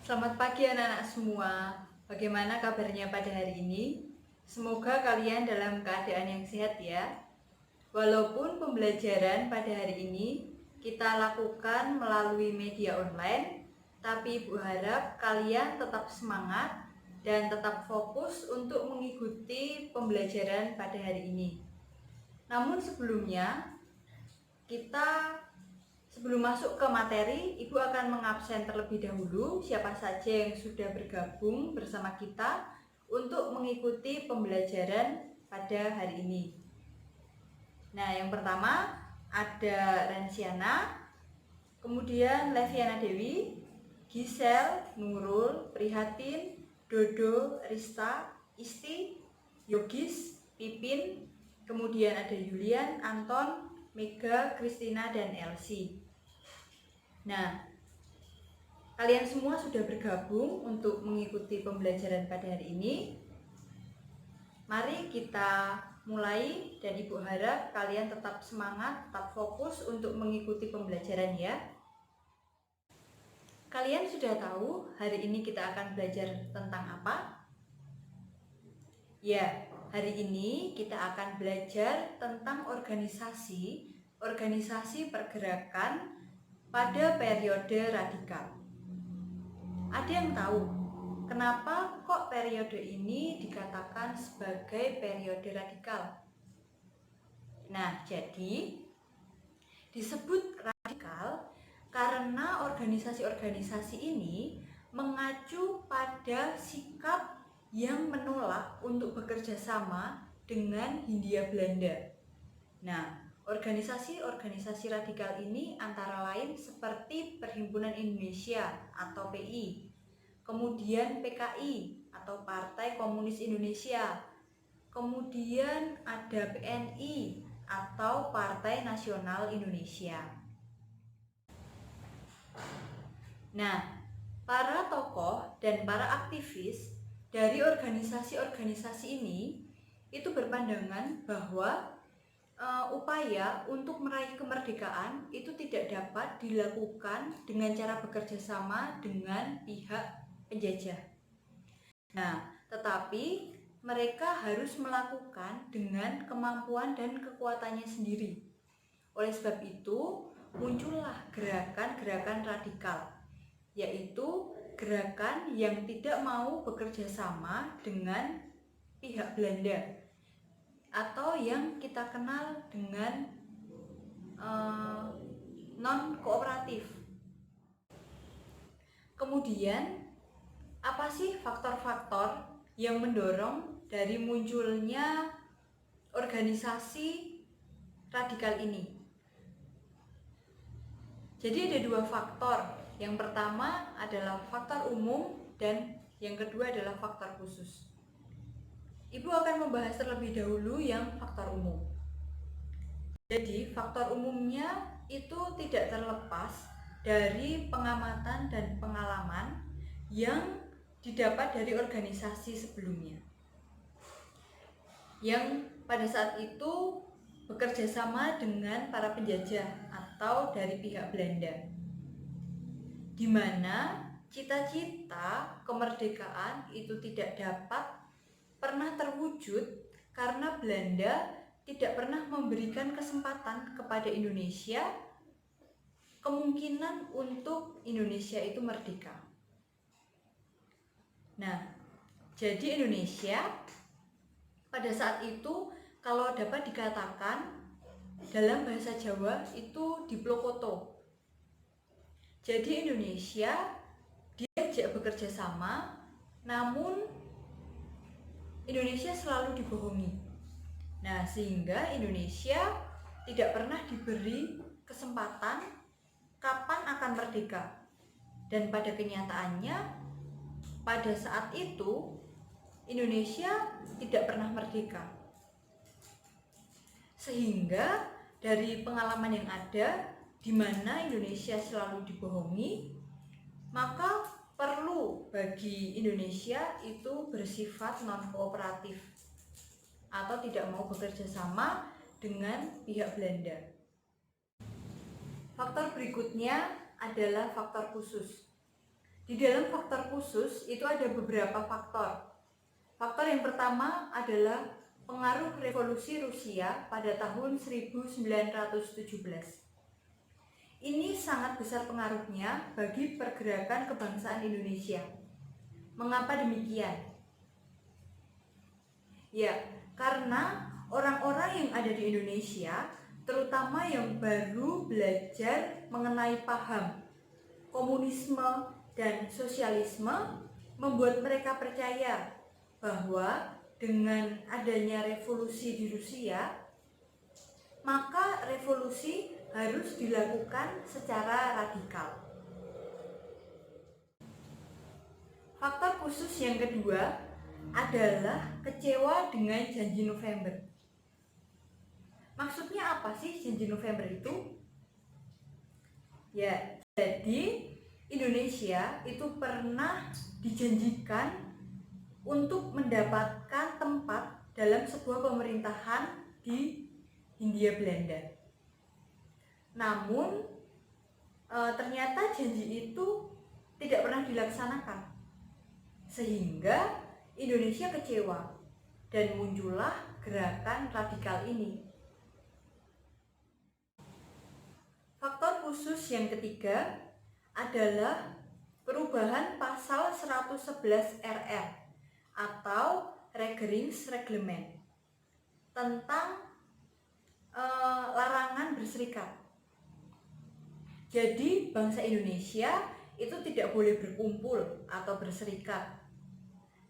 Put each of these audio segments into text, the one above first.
Selamat pagi anak-anak semua. Bagaimana kabarnya pada hari ini? Semoga kalian dalam keadaan yang sehat ya. Walaupun pembelajaran pada hari ini kita lakukan melalui media online, tapi Ibu harap kalian tetap semangat dan tetap fokus untuk mengikuti pembelajaran pada hari ini. Namun sebelum masuk ke materi, Ibu akan mengabsen terlebih dahulu siapa saja yang sudah bergabung bersama kita untuk mengikuti pembelajaran pada hari ini. Nah, yang pertama ada Rensiana, kemudian Leviana Dewi, Gisel, Nurul, Prihatin, Dodo, Rista, Isti, Yogis, Pipin, kemudian ada Yulian, Anton, Mega, Kristina, dan Elsie. Nah, kalian semua sudah bergabung untuk mengikuti pembelajaran pada hari ini. Mari kita mulai dan Ibu harap kalian tetap semangat, tetap fokus untuk mengikuti pembelajaran ya. Kalian sudah tahu hari ini kita akan belajar tentang apa? Ya, hari ini kita akan belajar tentang organisasi pergerakan pada periode radikal. Ada yang tahu kenapa kok periode ini dikatakan sebagai periode radikal? Nah, jadi disebut radikal karena organisasi-organisasi ini mengacu pada sikap yang menolak untuk bekerja sama dengan Hindia Belanda. Nah, organisasi-organisasi radikal ini antara lain seperti Perhimpunan Indonesia atau PI, kemudian PKI atau Partai Komunis Indonesia, kemudian ada PNI atau Partai Nasional Indonesia. Nah, para tokoh dan para aktivis dari organisasi-organisasi ini itu berpandangan bahwa upaya untuk meraih kemerdekaan itu tidak dapat dilakukan dengan cara bekerja sama dengan pihak penjajah. Nah, tetapi mereka harus melakukan dengan kemampuan dan kekuatannya sendiri. Oleh sebab itu, muncullah gerakan-gerakan radikal, yaitu gerakan yang tidak mau bekerja sama dengan pihak Belanda atau yang kita kenal dengan non-kooperatif. Kemudian, apa sih faktor-faktor yang mendorong dari munculnya organisasi radikal ini? Jadi ada dua faktor. Yang pertama adalah faktor umum dan yang kedua adalah faktor khusus. Ibu akan membahas terlebih dahulu yang faktor umum. Jadi faktor umumnya itu tidak terlepas dari pengamatan dan pengalaman yang didapat dari organisasi sebelumnya, yang pada saat itu bekerja sama dengan para penjajah atau dari pihak Belanda, di mana cita-cita kemerdekaan itu tidak dapat pernah terwujud karena Belanda tidak pernah memberikan kesempatan kepada Indonesia kemungkinan untuk Indonesia itu merdeka. Nah, jadi Indonesia pada saat itu kalau dapat dikatakan dalam bahasa Jawa itu diplokoto. Jadi Indonesia diajak bekerja sama, namun Indonesia selalu dibohongi. Nah, sehingga Indonesia tidak pernah diberi kesempatan kapan akan merdeka. Dan pada kenyataannya, pada saat itu Indonesia tidak pernah merdeka. Sehingga dari pengalaman yang ada, di mana Indonesia selalu dibohongi, maka perlu bagi Indonesia itu bersifat non-kooperatif atau tidak mau bekerja sama dengan pihak Belanda. Faktor berikutnya adalah faktor khusus. Di dalam faktor khusus itu ada beberapa faktor. Faktor yang pertama adalah pengaruh revolusi Rusia pada tahun 1917. Ini sangat besar pengaruhnya bagi pergerakan kebangsaan Indonesia. Mengapa demikian? Ya, karena orang-orang yang ada di Indonesia, terutama yang baru belajar mengenai paham komunisme dan sosialisme, membuat mereka percaya bahwa dengan adanya revolusi di Rusia, maka revolusi harus dilakukan secara radikal. Faktor khusus yang kedua adalah kecewa dengan janji November. Maksudnya apa sih janji November itu? Ya, jadi Indonesia itu pernah dijanjikan untuk mendapatkan tempat dalam sebuah pemerintahan di Hindia Belanda. Namun ternyata janji itu tidak pernah dilaksanakan, sehingga Indonesia kecewa dan muncullah gerakan radikal ini. Faktor khusus yang ketiga adalah perubahan pasal 111 RR atau Regeringsreglement tentang larangan berserikat. Jadi bangsa Indonesia itu tidak boleh berkumpul atau berserikat.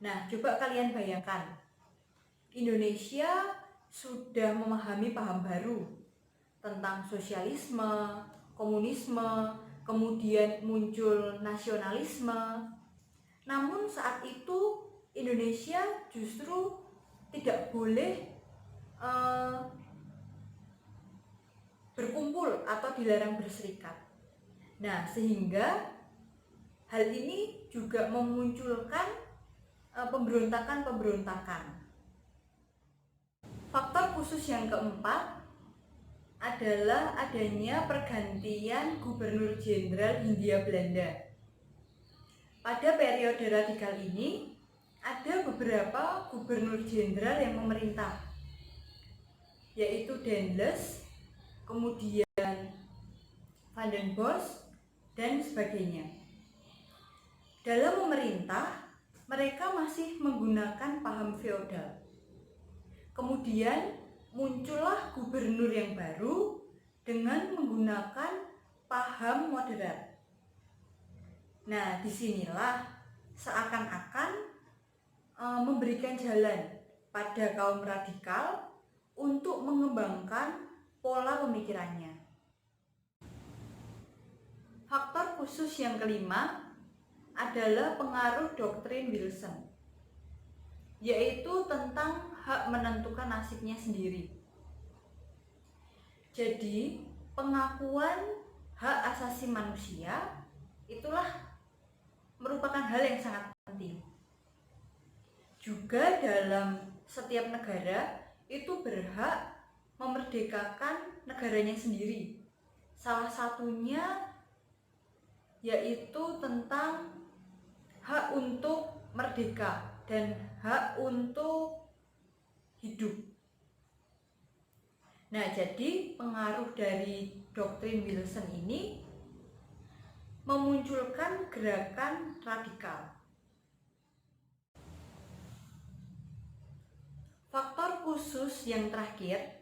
Nah, coba kalian bayangkan, Indonesia sudah memahami paham baru tentang sosialisme, komunisme, kemudian muncul nasionalisme. Namun saat itu Indonesia justru tidak boleh berkumpul atau dilarang berserikat. Nah, sehingga hal ini juga memunculkan pemberontakan-pemberontakan. Faktor khusus yang keempat adalah adanya pergantian Gubernur Jenderal Hindia Belanda. Pada periode radikal ini, ada beberapa Gubernur Jenderal yang memerintah, yaitu Daendels, kemudian Van den Bosch, dan sebagainya. Dalam memerintah, mereka masih menggunakan paham feodal. Kemudian muncullah gubernur yang baru dengan menggunakan paham moderat. Nah, disinilah seakan-akan memberikan jalan pada kaum radikal untuk mengembangkan pola pemikirannya. Faktor khusus yang kelima adalah pengaruh doktrin Wilson, yaitu tentang hak menentukan nasibnya sendiri. Jadi, pengakuan hak asasi manusia itulah merupakan hal yang sangat penting. Juga dalam setiap negara itu berhak memerdekakan negaranya sendiri. Salah satunya yaitu tentang hak untuk merdeka dan hak untuk hidup. Nah, jadi pengaruh dari doktrin Wilson ini memunculkan gerakan radikal. Faktor khusus yang terakhir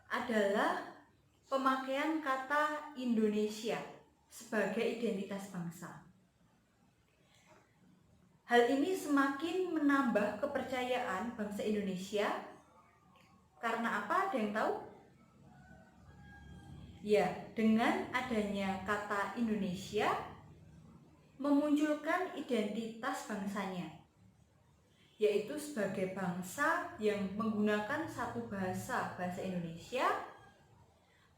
adalah pemakaian kata Indonesia sebagai identitas bangsa. Hal ini semakin menambah kepercayaan bangsa Indonesia. Karena apa? Ada yang tahu? Ya, dengan adanya kata Indonesia memunculkan identitas bangsanya, yaitu sebagai bangsa yang menggunakan satu bahasa Indonesia,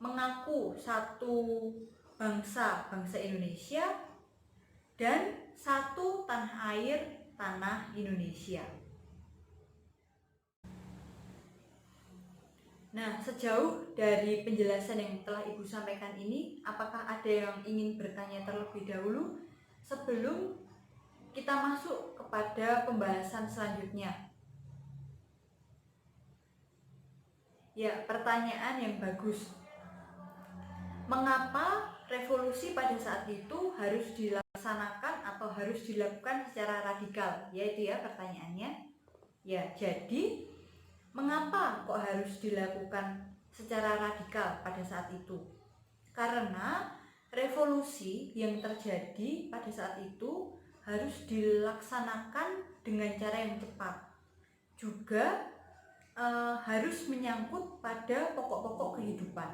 mengaku satu bangsa Indonesia, dan satu tanah air, tanah Indonesia. Nah, sejauh dari penjelasan yang telah Ibu sampaikan ini, apakah ada yang ingin bertanya terlebih dahulu sebelum kita masuk kepada pembahasan selanjutnya. Ya, pertanyaan yang bagus. Mengapa revolusi pada saat itu harus dilaksanakan atau harus dilakukan secara radikal? Yaitu ya pertanyaannya. Ya, jadi mengapa kok harus dilakukan secara radikal pada saat itu? Karena revolusi yang terjadi pada saat itu harus dilaksanakan dengan cara yang cepat. Juga harus menyangkut pada pokok-pokok kehidupan,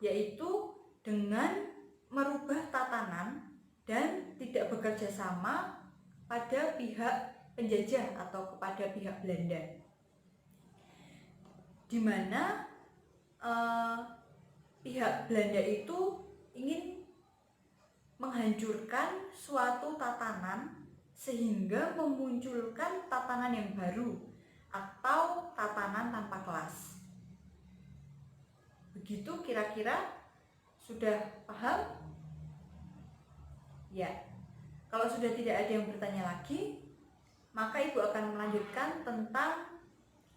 yaitu dengan merubah tatanan dan tidak bekerja sama pada pihak penjajah atau kepada pihak Belanda, di mana pihak Belanda itu ingin menghancurkan suatu tatanan sehingga memunculkan tatanan yang baru atau tatanan tanpa kelas. Begitu kira-kira, sudah paham? Ya, kalau sudah tidak ada yang bertanya lagi, maka Ibu akan melanjutkan tentang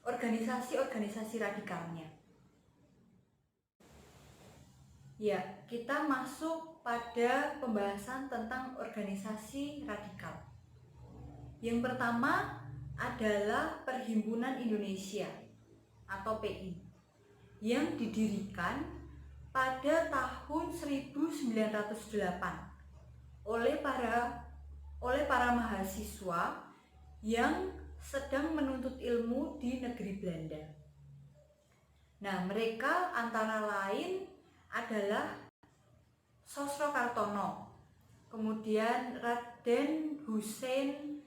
organisasi-organisasi radikalnya. Ya, kita masuk pada pembahasan tentang organisasi radikal. Yang pertama adalah Perhimpunan Indonesia atau PI yang didirikan pada tahun 1908 oleh para mahasiswa yang sedang menuntut ilmu di negeri Belanda. Nah, mereka antara lain adalah Sosrokartono, kemudian Raden Husein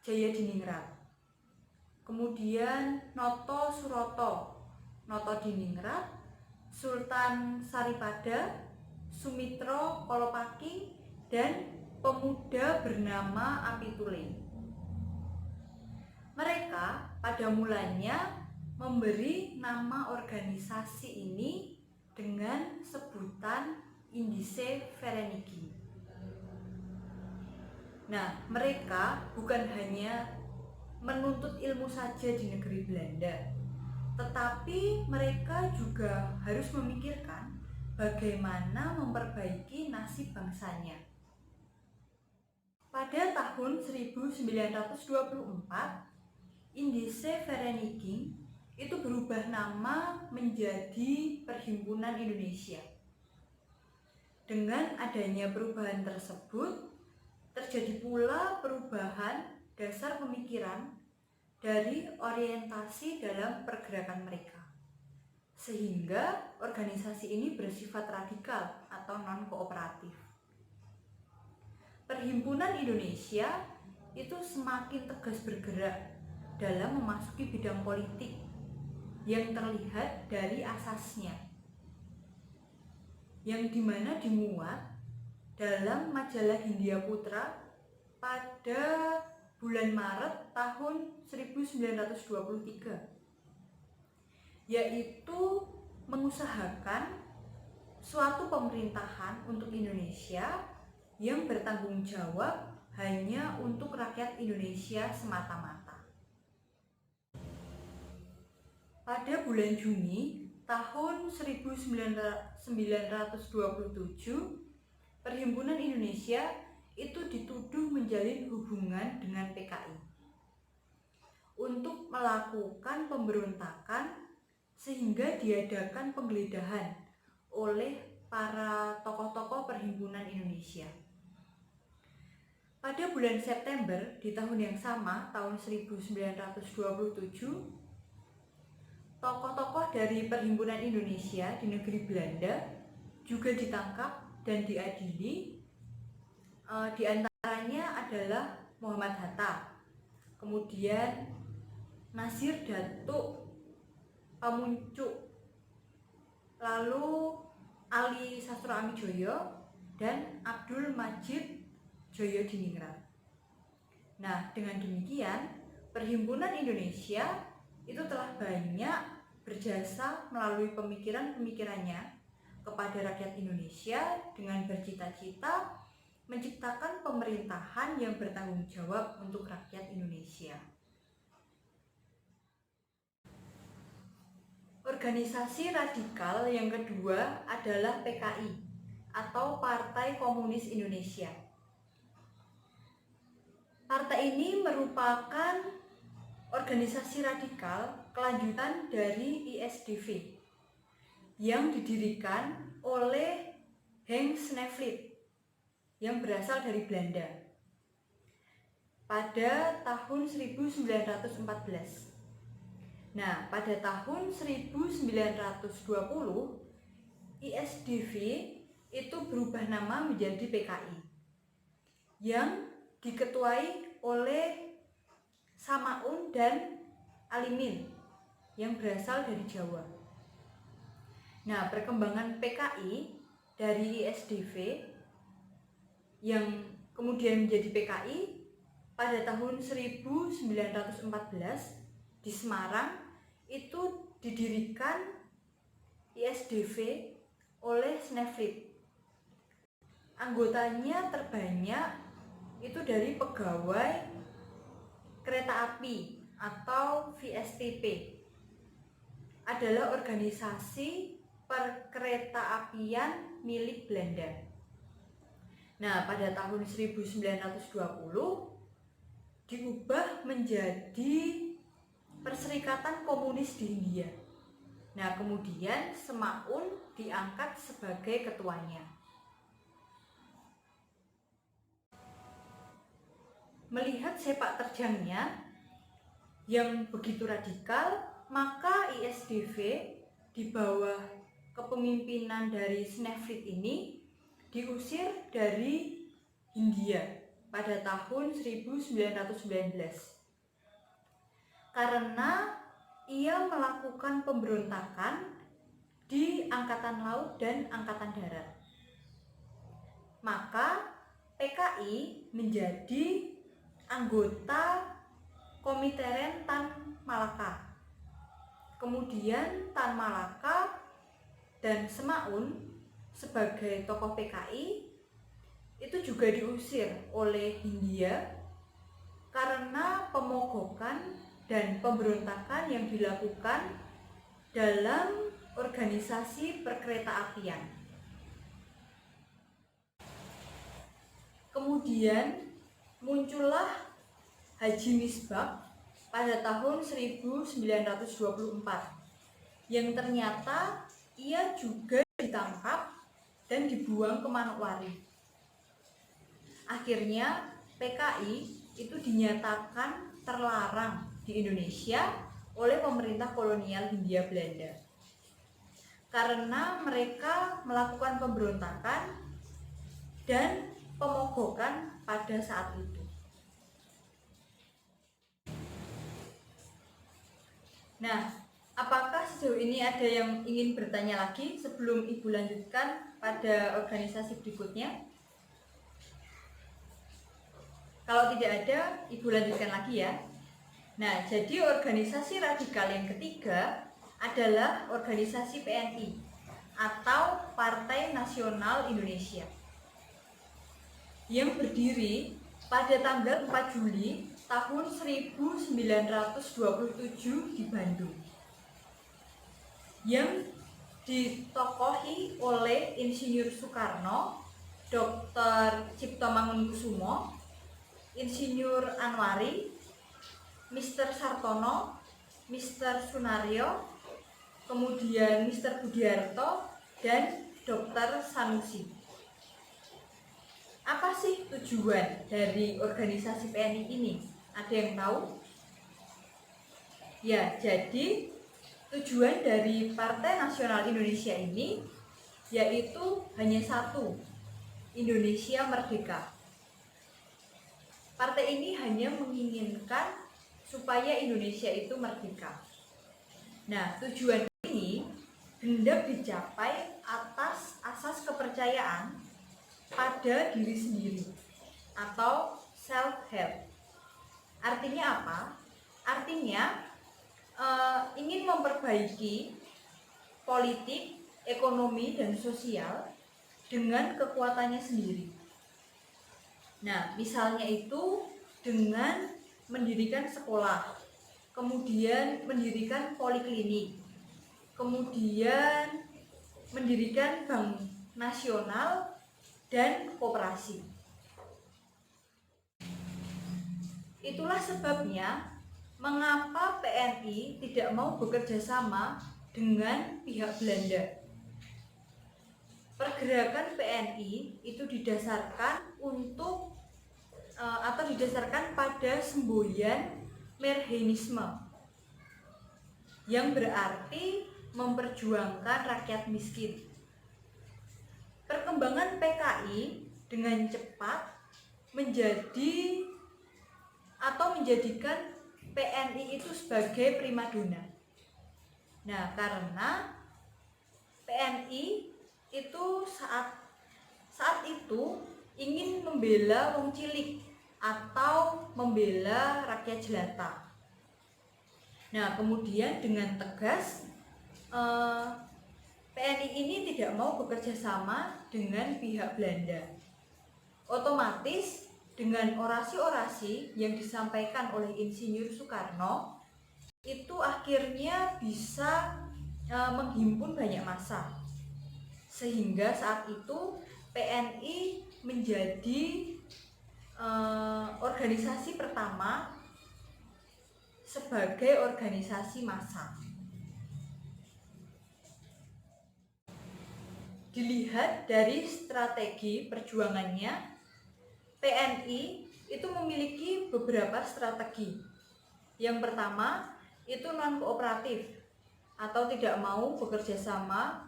Jayadiningrat, kemudian Noto Suroto, Noto Diningrat, Sultan Saripada, Sumitro Kolopaki, dan pemuda bernama Apitule. Mereka pada mulanya memberi nama organisasi ini dengan sebutan Indische Vereniging. Nah, mereka bukan hanya menuntut ilmu saja di negeri Belanda, tetapi mereka juga harus memikirkan bagaimana memperbaiki nasib bangsanya. Pada tahun 1924, Indische Vereniging itu berubah nama menjadi Perhimpunan Indonesia. Dengan adanya perubahan tersebut, terjadi pula perubahan dasar pemikiran dari orientasi dalam pergerakan mereka, sehingga organisasi ini bersifat radikal atau non-kooperatif. Perhimpunan Indonesia itu semakin tegas bergerak dalam memasuki bidang politik yang terlihat dari asasnya, yang dimana dimuat dalam majalah Hindia Putra pada bulan Maret tahun 1923, yaitu mengusahakan suatu pemerintahan untuk Indonesia yang bertanggung jawab hanya untuk rakyat Indonesia semata-mata. Pada bulan Juni tahun 1927, Perhimpunan Indonesia itu dituduh menjalin hubungan dengan PKI untuk melakukan pemberontakan sehingga diadakan penggeledahan oleh para tokoh-tokoh Perhimpunan Indonesia. Pada bulan September di tahun yang sama, tahun 1927, tokoh-tokoh dari Perhimpunan Indonesia di negeri Belanda juga ditangkap dan diadili. Di antaranya adalah Muhammad Hatta, kemudian Nasir Datuk Pamuncuk, lalu Ali Sastro Amijoyo, dan Abdul Majid Joyodiningrat. Nah, dengan demikian Perhimpunan Indonesia itu telah banyak berjasa melalui pemikiran-pemikirannya kepada rakyat Indonesia dengan bercita-cita menciptakan pemerintahan yang bertanggung jawab untuk rakyat Indonesia. Organisasi radikal yang kedua adalah PKI atau Partai Komunis Indonesia. Partai ini merupakan organisasi radikal kelanjutan dari ISDV yang didirikan oleh Henk Snevely yang berasal dari Belanda pada tahun 1914. Nah, pada tahun 1920 ISDV itu berubah nama menjadi PKI yang diketuai oleh Samaun dan Alimin yang berasal dari Jawa. Nah, perkembangan PKI dari ISDV yang kemudian menjadi PKI pada tahun 1914 di Semarang itu didirikan ISDV oleh Snevely. Anggotanya terbanyak itu dari pegawai kereta api atau VSTP. Adalah organisasi perkeretaapian milik Belanda. Nah, pada tahun 1920 diubah menjadi Perserikatan Komunis di Hindia. Nah, kemudian Semaun diangkat sebagai ketuanya. Melihat sepak terjangnya yang begitu radikal, maka ISDV di bawah kepemimpinan dari Snevely ini diusir dari Hindia pada tahun 1919 karena ia melakukan pemberontakan di Angkatan Laut dan Angkatan Darat. Maka PKI menjadi anggota Komiteren Tan Malaka. Kemudian Tan Malaka dan Semaun sebagai tokoh PKI itu juga diusir oleh Hindia karena pemogokan dan pemberontakan yang dilakukan dalam organisasi perkeretaapian. Kemudian muncullah Haji Misbah pada tahun 1924 yang ternyata ia juga ditangkap dan dibuang ke Manokwari. Akhirnya PKI itu dinyatakan terlarang di Indonesia oleh pemerintah kolonial Hindia Belanda karena mereka melakukan pemberontakan dan pemogokan pada saat itu. Nah, apakah sejauh ini ada yang ingin bertanya lagi sebelum Ibu lanjutkan pada organisasi berikutnya? Kalau tidak ada, Ibu lanjutkan lagi ya. Nah, jadi organisasi radikal yang ketiga adalah organisasi PNI atau Partai Nasional Indonesia yang berdiri pada tanggal 4 Juli tahun 1927 di Bandung, yang ditokohi oleh Insinyur Soekarno, Dr. Cipto Mangunkusumo, Insinyur Anwari, Mr. Sartono, Mr. Sunaryo, kemudian Mr. Budiarto, dan Dr. Sanusi. Apa sih tujuan dari organisasi PNI ini? Ada yang tahu? Ya, jadi tujuan dari Partai Nasional Indonesia ini yaitu hanya satu, Indonesia merdeka. Partai ini hanya menginginkan supaya Indonesia itu merdeka. Nah, tujuan ini hendak dicapai atas asas kepercayaan pada diri sendiri atau self-help. Artinya apa? Artinya ingin memperbaiki politik, ekonomi, dan sosial dengan kekuatannya sendiri. Nah, misalnya itu dengan mendirikan sekolah, kemudian mendirikan poliklinik, kemudian mendirikan bank nasional dan koperasi. Itulah sebabnya mengapa PNI tidak mau bekerja sama dengan pihak Belanda. Pergerakan PNI itu didasarkan didasarkan pada semboyan Merhenisme, yang berarti memperjuangkan rakyat miskin. Perkembangan PKI dengan cepat menjadikan PNI itu sebagai primadona. Nah, karena PNI itu saat itu ingin membela wong cilik atau membela rakyat jelata. Nah, kemudian dengan tegas PNI ini tidak mau bekerja sama dengan pihak Belanda. Otomatis dengan orasi-orasi yang disampaikan oleh Insinyur Soekarno itu akhirnya bisa menghimpun banyak massa, sehingga saat itu PNI menjadi organisasi pertama sebagai organisasi massa. Dilihat dari strategi perjuangannya, PNI itu memiliki beberapa strategi. Yang pertama itu non-kooperatif atau tidak mau bekerja sama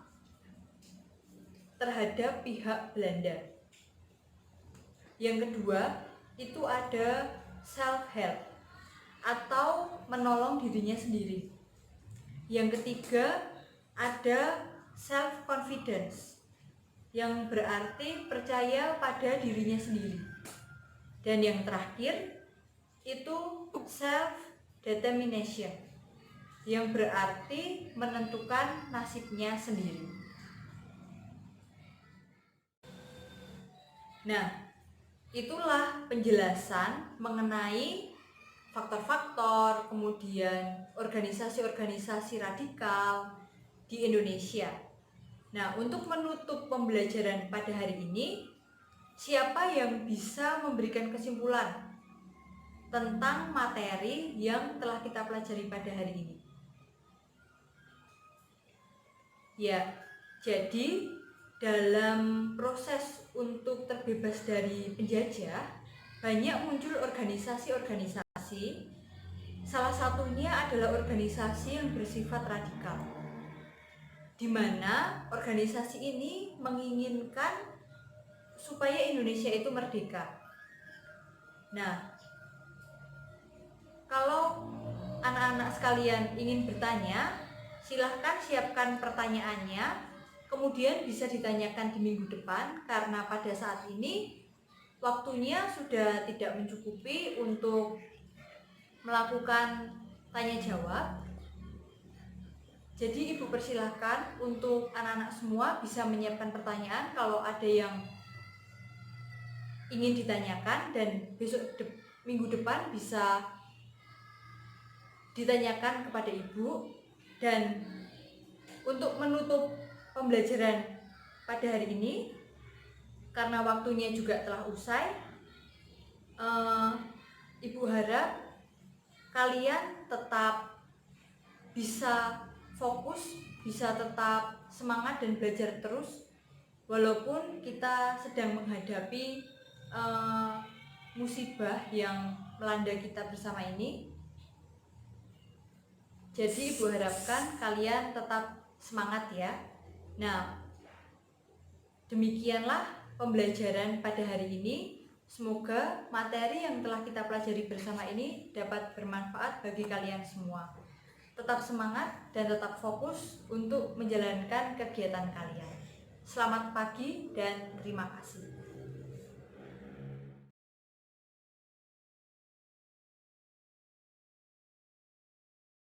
terhadap pihak Belanda. Yang kedua itu ada self-help atau menolong dirinya sendiri. Yang ketiga ada self-confidence, yang berarti percaya pada dirinya sendiri. Dan yang terakhir itu self-determination, yang berarti menentukan nasibnya sendiri. Nah, itulah penjelasan mengenai faktor-faktor, kemudian organisasi-organisasi radikal di Indonesia. Nah, untuk menutup pembelajaran pada hari ini, siapa yang bisa memberikan kesimpulan tentang materi yang telah kita pelajari pada hari ini? Ya, jadi dalam proses untuk terbebas dari penjajah, banyak muncul organisasi-organisasi. Salah satunya adalah organisasi yang bersifat radikal, di mana organisasi ini menginginkan supaya Indonesia itu merdeka. Nah, kalau anak-anak sekalian ingin bertanya, silahkan siapkan pertanyaannya, kemudian bisa ditanyakan di minggu depan, karena pada saat ini waktunya sudah tidak mencukupi untuk melakukan tanya jawab. Jadi Ibu persilahkan untuk anak-anak semua bisa menyiapkan pertanyaan kalau ada yang ingin ditanyakan, dan minggu depan bisa ditanyakan kepada Ibu. Dan untuk menutup pembelajaran pada hari ini, karena waktunya juga telah usai, Ibu harap kalian tetap bisa fokus, bisa tetap semangat dan belajar terus, walaupun kita sedang menghadapi musibah yang melanda kita bersama ini. Jadi Ibu harapkan kalian tetap semangat ya. Nah, demikianlah pembelajaran pada hari ini. Semoga materi yang telah kita pelajari bersama ini dapat bermanfaat bagi kalian semua. Tetap semangat dan tetap fokus untuk menjalankan kegiatan kalian. Selamat pagi dan terima kasih.